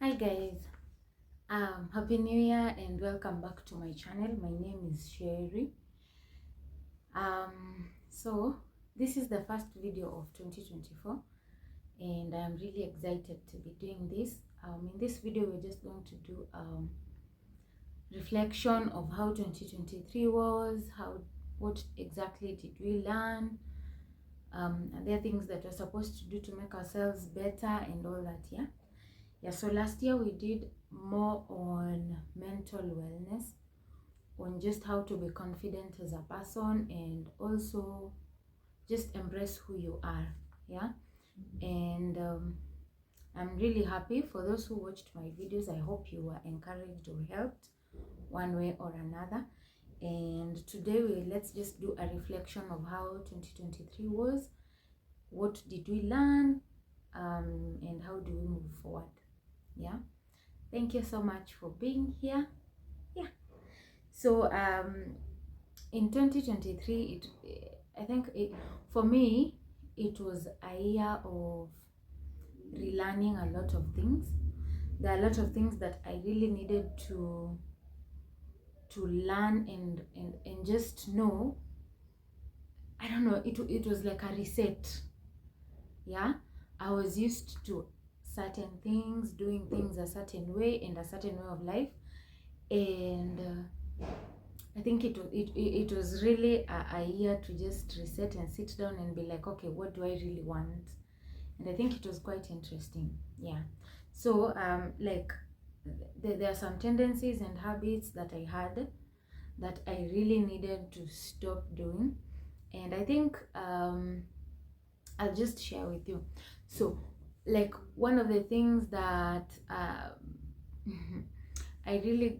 Hi guys, happy new year and welcome back to my channel. My name is Sherry. So this is the first video of 2024 and I'm really excited to be doing this. In this video we're just going to do reflection of how 2023 was, what exactly did we learn, and there are things that we're supposed to do to make ourselves better and all that. So last year we did more on mental wellness, on just how to be confident as a person and also just embrace who you are. And I'm really happy for those who watched my videos. I hope you were encouraged or helped one way or another. And today let's just do a reflection of how 2023 was, what did we learn, and how do we move forward. Thank you so much for being here. So in 2023, for me it was a year of relearning a lot of things. There are a lot of things that I really needed to learn and just know. I don't know, it was like a reset. I was used to certain things, doing things a certain way and a certain way of life, and I think it was really a year to just reset and sit down and be like, okay, what do I really want? And I think it was quite interesting. So there are some tendencies and habits that I had that I really needed to stop doing, and I think I'll just share with you. So like one of the things that I really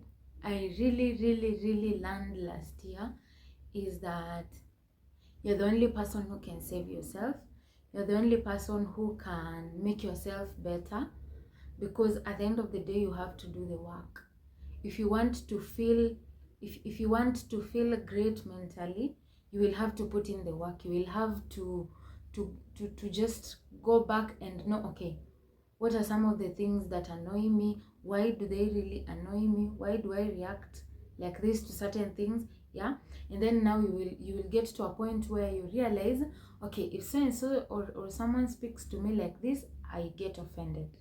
learned last year is that you're the only person who can save yourself. You're the only person who can make yourself better, because at the end of the day you have to do the work. If you want to feel great mentally, you will have to put in the work. You will have to just go back and know, okay, what are some of the things that annoy me? Why do they really annoy me? Why do I react like this to certain things? And then now you will get to a point where you realize, okay, if so and so or someone speaks to me like this, I get offended.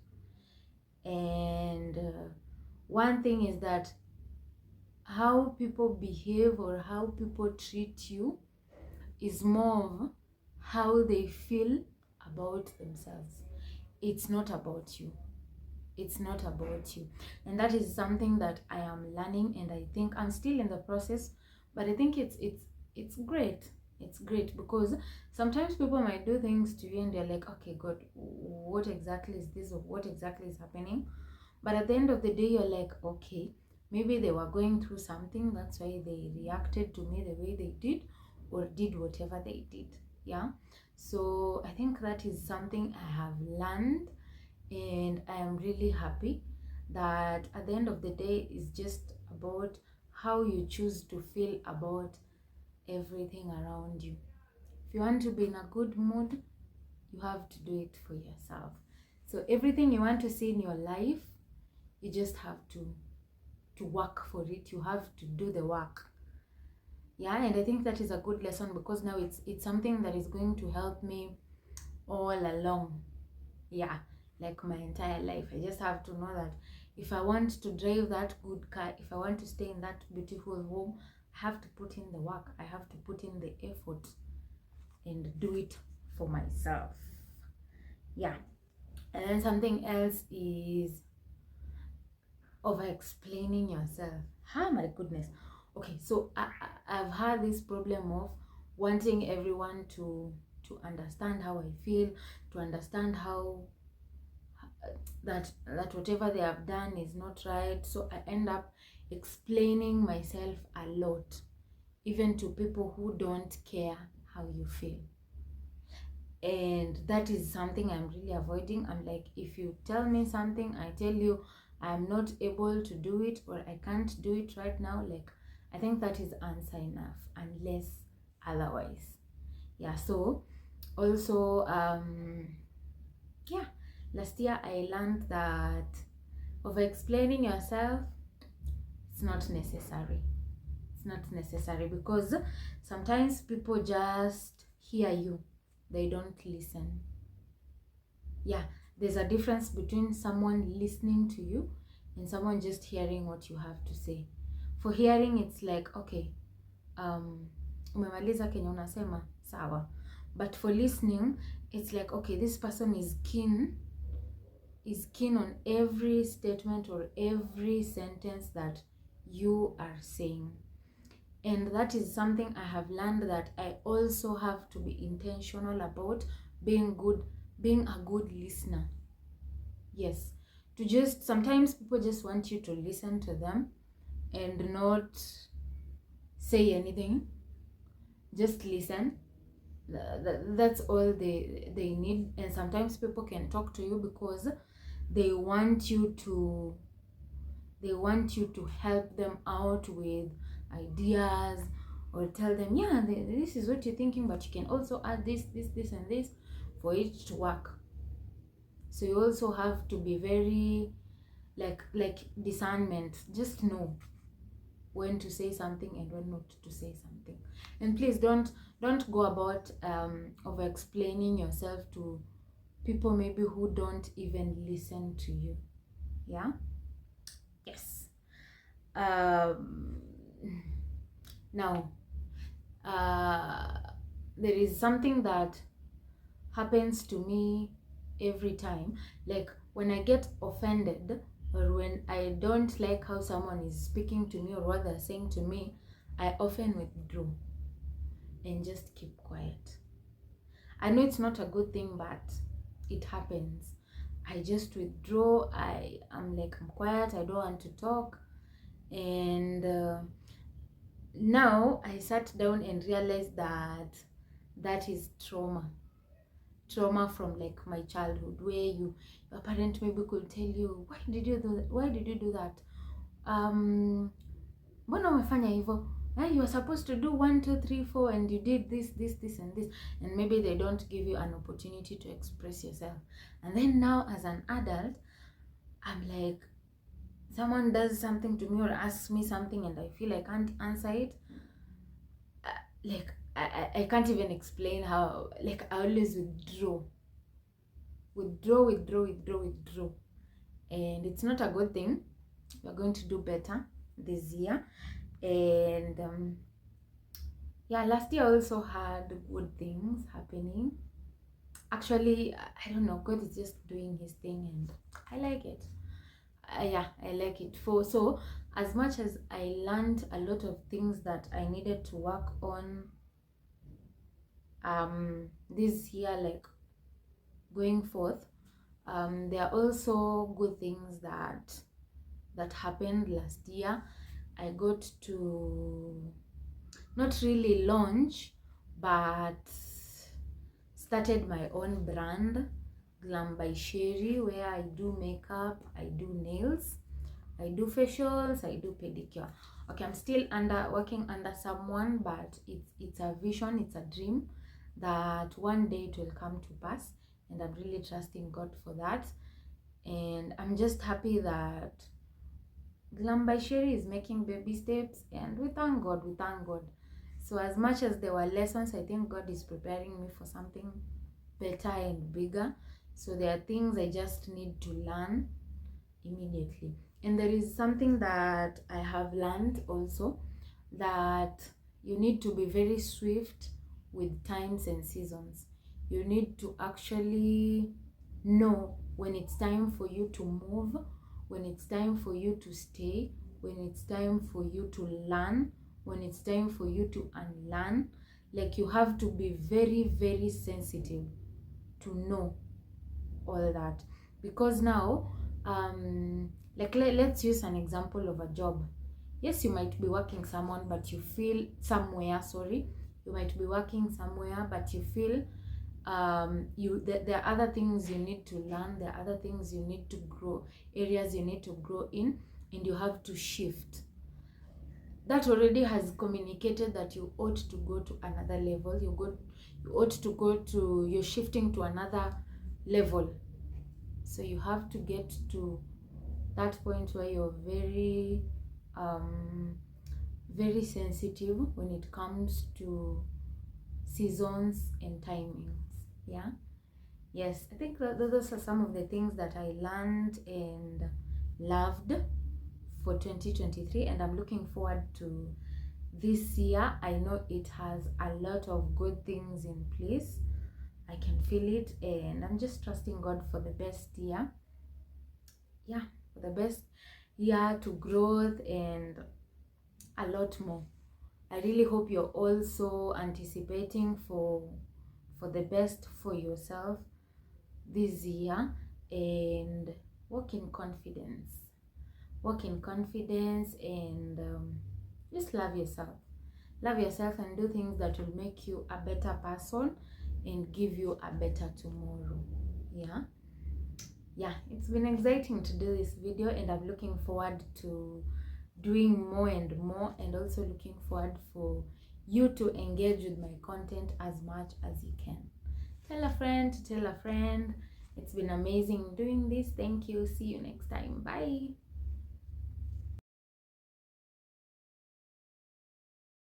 And one thing is that how people behave or how people treat you is more of how they feel about themselves. It's not about you. And that is something that I am learning, and I think I'm still in the process, but I think it's great. It's great because sometimes people might do things to you and they're like, okay, God, what exactly is this, or what exactly is happening? But at the end of the day, you're like, okay, maybe they were going through something, that's why they reacted to me the way they did, or did whatever they did. So I think that is something I have learned, and I am really happy that at the end of the day it's just about how you choose to feel about everything around you. If you want to be in a good mood, you have to do it for yourself. So everything you want to see in your life, you just have to work for it. You have to do the work. And I think that is a good lesson, because now it's something that is going to help me all along. Like my entire life. I just have to know that if I want to drive that good car, if I want to stay in that beautiful home, I have to put in the work. I have to put in the effort and do it for myself. And then something else is over explaining yourself. My goodness. Okay, so I've had this problem of wanting everyone to understand how I feel, to understand how that whatever they have done is not right. So I end up explaining myself a lot, even to people who don't care how you feel. And that is something I'm really avoiding. I'm like, if you tell me something, I tell you I'm not able to do it, or I can't do it right now, like, I think that is answer enough, unless otherwise. So also last year I learned that Over explaining yourself, it's not necessary. It's not necessary, because sometimes people just hear you, they don't listen. Yeah, there's a difference between someone listening to you and someone just hearing what you have to say. For hearing, it's like, okay, umemaliza kenye unasema, sawa. But for listening, it's like, okay, this person is keen on every statement or every sentence that you are saying. And that is something I have learned, that I also have to be intentional about being a good listener. Yes, to just, sometimes people just want you to listen to them and not say anything. Just listen. That's all they need. And sometimes people can talk to you because they want you to help them out with ideas, or tell them, yeah, this is what you're thinking, but you can also add this and this for it to work. So you also have to be very like discernment. Just know when to say something and when not to say something. And please don't go about over explaining yourself to people maybe who don't even listen to you. Yeah. Yes. Now, there is something that happens to me every time. Like when I get offended, or when I don't like how someone is speaking to me or what they're saying to me, I often withdraw and just keep quiet. I know it's not a good thing, but it happens. I just withdraw. I'm quiet. I don't want to talk. And now I sat down and realized that is trauma from like my childhood, where your parent maybe could tell you, why did you do that, mbona umefanya hivyo, you were supposed to do 1 2 3 4 and you did this and this, and maybe they don't give you an opportunity to express yourself. And then now as an adult, I'm like, someone does something to me or asks me something and I feel I can't answer it, I can't even explain how. Like I always withdraw, and it's not a good thing. We're going to do better this year. And yeah, last year I also had good things happening. Actually, I don't know, God is just doing his thing and I like it. Yeah, I like it. So as much as I learned a lot of things that I needed to work on this year, like going forth, there are also good things that happened last year. I got to not really launch, but started my own brand, Glam by Sherry, where I do makeup, I do nails, I do facials, I do pedicure. Okay, I'm still working under someone, but it's a vision, it's a dream that one day it will come to pass, and I'm really trusting God for that. And I'm just happy that Glam by Sherry is making baby steps, and we thank God. So as much as there were lessons, I think God is preparing me for something better and bigger. So there are things I just need to learn immediately. And there is something that I have learned also, that you need to be very swift with times and seasons. You need to actually know when it's time for you to move, when it's time for you to stay, when it's time for you to learn, when it's time for you to unlearn. Like you have to be very, very sensitive to know all that. Because now, like let's use an example of a job. Yes, you might be working somewhere, but you feel you might be working somewhere, but you feel there are other things you need to learn, there are other things you need to grow, areas you need to grow in, and you have to shift. That already has communicated that you ought to go to another level. You're shifting to another level. So you have to get to that point where you're very very sensitive when it comes to seasons and timings. Yeah, yes, I think that those are some of the things that I learned and loved for 2023, and I'm looking forward to this year. I know it has a lot of good things in place. I can feel it, and I'm just trusting God for the best year. Yeah, for the best year, to growth and a lot more. I really hope you're also anticipating for the best for yourself this year, and walk in confidence. Walk in confidence, and just love yourself. Love yourself and do things that will make you a better person and give you a better tomorrow. Yeah. Yeah, it's been exciting to do this video, and I'm looking forward to doing more and more, and also looking forward for you to engage with my content as much as you can. Tell a friend to tell a friend. It's been amazing doing this. Thank you. See you next time. Bye.